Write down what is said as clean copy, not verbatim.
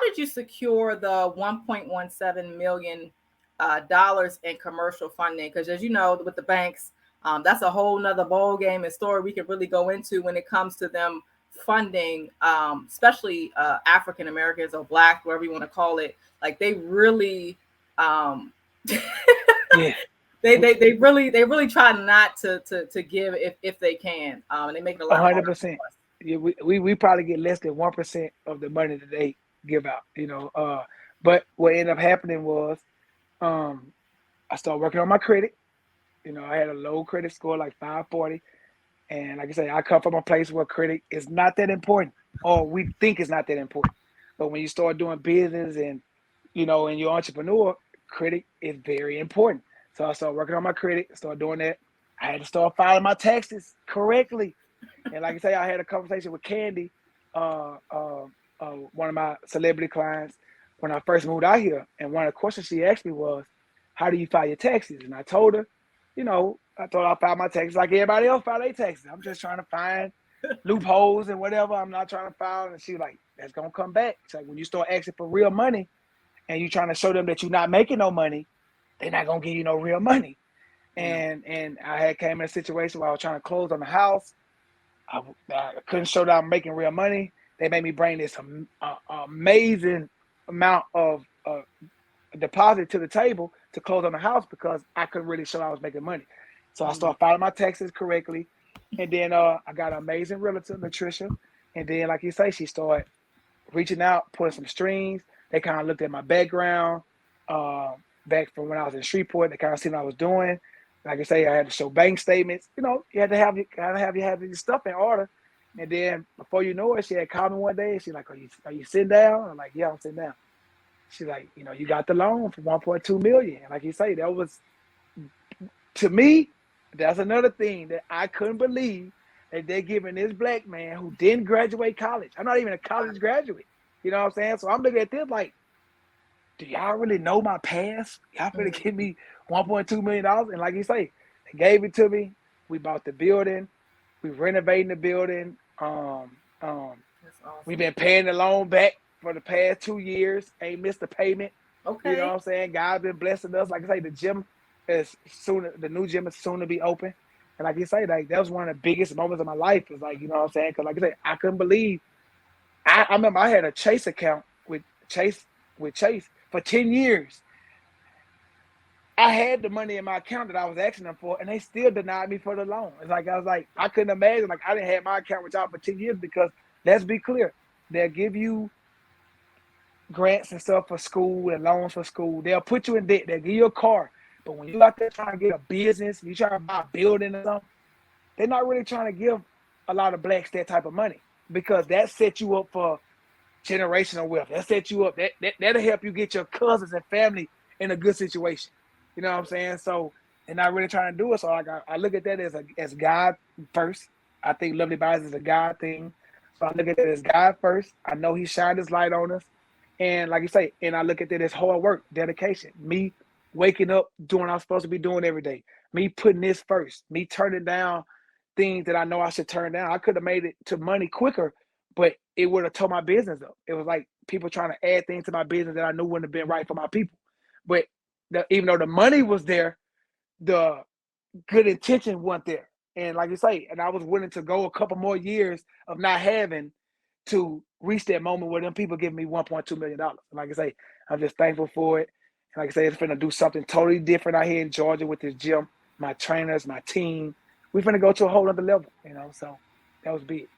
did you secure the $1.17 million in commercial funding? Because as you know, with the banks, that's a whole nother ball game and story we could really go into when it comes to them funding, especially African Americans or Black, whatever you want to call it. Like they really, Yeah. they really try not to give if they can, and they make it a lot harder 100%. for us. Yeah, we probably get less than 1% of the money that they give out, But what ended up happening was um I started working on my credit. I had a low credit score, like 540. And like I say, I come from a place where credit is not that important, or we think it's not that important. But when you start doing business and you're an entrepreneur, credit is very important. So I started working on my credit, started doing that. I had to start filing my taxes correctly. And like I say, I had a conversation with Candy, one of my celebrity clients, when I first moved out here. And one of the questions she asked me was, "How do you file your taxes?" And I told her, I thought I filed my taxes like everybody else file their taxes. I'm just trying to find loopholes and whatever. I'm not trying to file. And she was like, "That's gonna come back." It's like when you start asking for real money and you trying to show them that you're not making no money, they're not gonna give you no real money. Yeah. And I had came in a situation where I was trying to close on the house. I couldn't show that I'm making real money. They made me bring this amazing amount of deposit to the table to close on the house because I couldn't really show I was making money. So I Mm. started filing my taxes correctly. And then I got an amazing realtor, Latricia. And then, like you say, she started reaching out, putting some strings. They kind of looked at my background uh, back from when I was in Shreveport. They kind of seen what I was doing. Like I say, I had to show bank statements. You had to have your stuff in order. And then before you know it, she had called me one day. And she's like, "Are you sitting down?" I'm like, "Yeah, I'm sitting down." She's like, "You got the loan for 1.2 million." And like you say, that was, to me, that's another thing that I couldn't believe, that they're giving this black man who didn't graduate college. I'm not even a college graduate. You know what I'm saying? So I'm looking at this like, do y'all really know my past? Y'all finna give me $1.2 million? And like you say, they gave it to me. We bought the building. We renovating the building. That's We've awesome. been paying the loan back for the past 2 years. Ain't missed a payment. You know what Okay. I'm saying? God's been blessing us. Like I say, the new gym is soon to be open. And like you say, like that was one of the biggest moments of my life. Is like, you know what I'm saying? Because like I say, I couldn't believe. I remember I had a Chase account Chase with Chase for 10 years. I had the money in my account that I was asking them for, and they still denied me for the loan. It's like I was like, I couldn't imagine. Like I didn't have my account with y'all for 10 years because let's be clear, they'll give you grants and stuff for school and loans for school. They'll put you in debt. They'll give you a car. But when you out there trying to get a business, you trying to buy a building or something, they're not really trying to give a lot of blacks that type of money because that sets you up for generational wealth. That sets you up. That'll help you get your cousins and family in a good situation. You know what I'm saying? So they're not really trying to do it. So like I look at that as God first. I think Lovely Bias is a God thing. So I look at that as God first. I know He shined His light on us. And like you say, and I look at that as hard work, dedication. Me waking up, doing what I'm supposed to be doing every day. Me putting this first. Me turning down things that I know I should turn down. I could have made it to money quicker, but it would have tore my business up. It was like people trying to add things to my business that I knew wouldn't have been right for my people. But even though the money was there, the good intention wasn't there. And like you say, and I was willing to go a couple more years of not having to reach that moment where them people give me $1.2 million. And like I say, I'm just thankful for it. And like I say, it's finna do something totally different out here in Georgia with this gym, my trainers, my team. We're finna go to a whole other level. So that was big.